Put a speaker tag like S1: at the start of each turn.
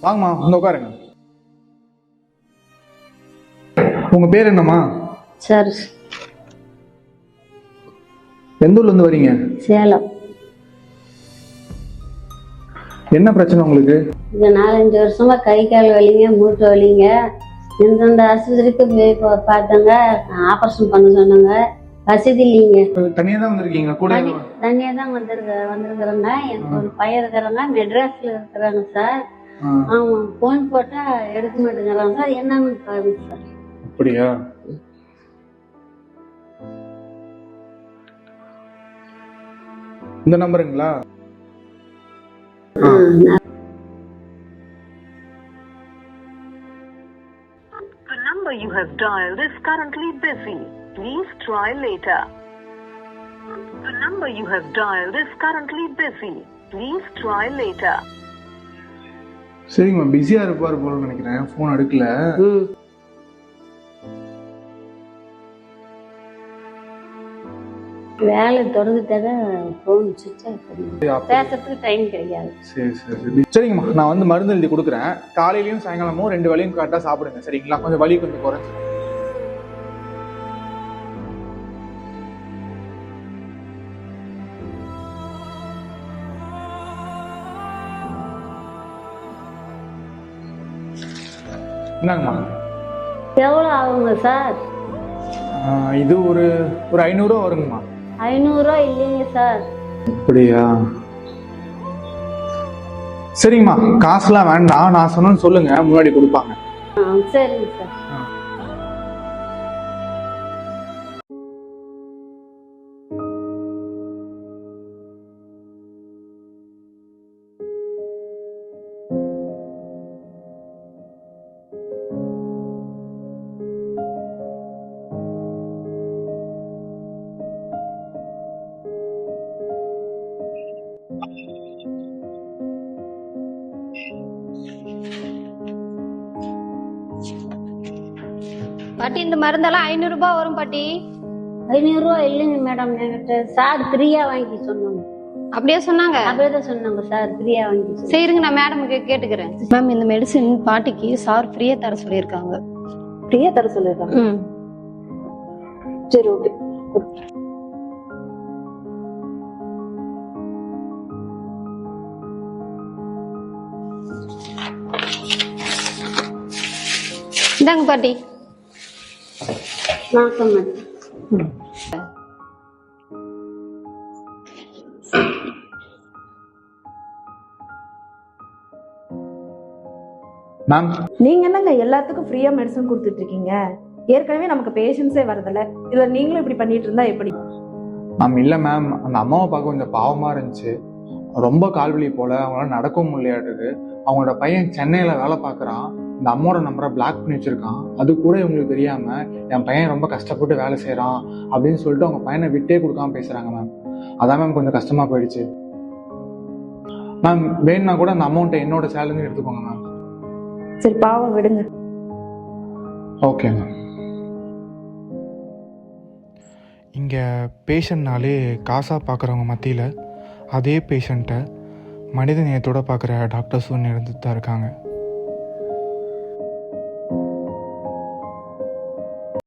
S1: வாங்கம்மா வந்து உட்காருங்க. உங்க பேர் என்னம்மா?
S2: சார்
S1: எந்த ஊர்ல இருந்து வரீங்க?
S2: சேலம்.
S1: என்ன பிரச்சனை உங்களுக்கு?
S2: இது 4-5 வருஷமா கை கால் வலிங்க, மூட்டு வலிங்க. எந்தெந்த ஆஸ்பத்திரிக்கு போய் பார்த்தாங்க, ஆபரேஷன் பண்ண சொன்னாங்க. வசதி இல்லைங்க.
S1: தனியா தான் வந்திருக்கீங்க? கூட
S2: தனியா தான் வந்திருக்கிறேங்க. எனக்கு ஒரு பையன் இருக்கிறாங்க, மெட்ராஸ்ல இருக்கிறாங்க சார். ஆமா, போன் போட்டா எடுக்க மாட்டேங்கிறாங்க சார். என்னன்னு பாருங்க சார்.
S1: அப்படியா? இந்த நம்பருங்களா?
S3: The number you have dialed is currently busy. Please try later. The number you have dialed is currently busy. Please try later.
S1: சரிங்கம்மா, பிஸியா இருப்பாரு போல நினைக்கிறேன், போன் எடுக்கல.
S2: வேலை தொடர்ந்துட்டாக போன் சுவிட்ச் ஆஃப் பண்ணுங்க, பேசுறதுக்கு டைம் கிடையாது.
S1: சரி சரி சரி சரிங்கம்மா, நான் வந்து மருந்து எழுதி கொடுக்குறேன். காலையிலயும் சாயங்காலமும் 2 வேளையும் கரெக்டாக சாப்பிடுங்க, சரிங்களா? கொஞ்சம் வலி கொஞ்சம் குறைஞ்சி. என்னங்கம்மா?
S2: எவ்வளோ ஆகுங்க சார்?
S1: இது ஒரு 500 ரூபா வருங்கம்மா.
S2: 500 ரூபா இல்லைங்க சார்.
S1: அப்படியா? சரிங்கம்மா, காசுலாம் வேண்டாம், நான் சொன்னு சொல்லுங்க, முன்னாடி கொடுப்பாங்க.
S2: சரிங்க சார்.
S4: பாட்டி, இந்த மருந்தெல்லாம் 500 ரூபாய் வரும் பாட்டி.
S2: 500 ரூபா இல்லைங்க மேடம், என்கிட்ட சார் ஃப்ரீயா வாங்கி சொன்னாங்க.
S4: அப்படியே சொன்னாங்க?
S2: அப்படியே தான் சொன்னாங்க சார், ஃப்ரீயா வாங்கி.
S4: சரிங்க, நான் மேடமுக்கு கேட்டுக்கிறேன். மேம், இந்த மெடிசின் பாட்டிக்கு சார் ஃப்ரீயா தர சொல்லியிருக்காங்க.
S5: ஃப்ரீயா தர சொல்லியிருக்காங்க? சரி, ஓகே.
S4: இந்தாங்க பாட்டி.
S2: வணக்கம்
S1: மேம்.
S5: நீங்க என்னங்க எல்லாத்துக்கும் ஃப்ரீயா மெடிசன் கொடுத்துட்டு இருக்கீங்க? ஏற்கனவே நமக்கு பேஷன்ஸே வரதில்ல, இதுல நீங்களும் இப்படி பண்ணிட்டு இருந்தா எப்படி?
S1: மேம் இல்ல மேம், அந்த அம்மாவை பார்க்க கொஞ்சம் பாவமா இருந்துச்சு. ரொம்ப கால்வலி போல, அவங்களால நடக்கவும் முடியாதுக்கு. அவங்களோட பையன் சென்னையில வேலை பார்க்கறான். இந்த அம்மாவோட நம்பரை பிளாக் பண்ணி வச்சிருக்கான். அது கூட இவங்களுக்கு தெரியாம என் பையன் ரொம்ப கஷ்டப்பட்டு வேலை செய்யறான் அப்படின்னு சொல்லிட்டு அவங்க பையனை விட்டே கொடுக்காம பேசுறாங்க மேம். அதான் மேம் கொஞ்சம் கஷ்டமா போயிடுச்சு மேம். வேணும்னா கூட அந்த அமௌண்ட்டை என்னோட சேலரி எடுத்துக்கோங்க மேம்.
S5: சரி, பாவம் விடுங்க.
S1: Okay ma'am.
S6: இங்கே பேஷண்ட்னாலே காசாக பார்க்குறவங்க மத்தியில் அதே பேஷண்ட்டை மனித நேயத்தோடு பார்க்குற டாக்டர்ஸும் இருந்துட்டு தான் இருக்காங்க.